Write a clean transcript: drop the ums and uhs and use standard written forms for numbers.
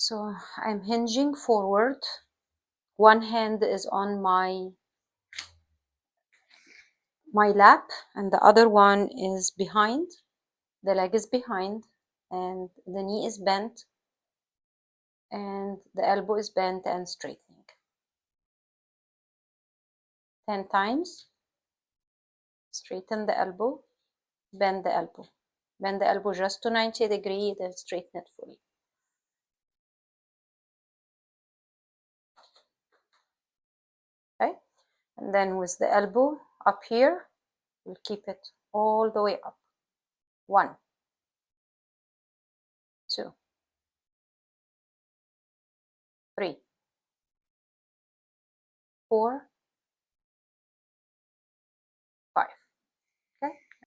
So I'm hinging forward. One hand is on my lap and the other one is behind. The leg is behind and the knee is bent and the elbow is bent and straightening. 10 times. Straighten the elbow, bend the elbow. Bend the elbow just to 90 degrees, then straighten it fully. Okay, and then with the elbow up here, we'll keep it all the way up. 1, 2, 3, 4,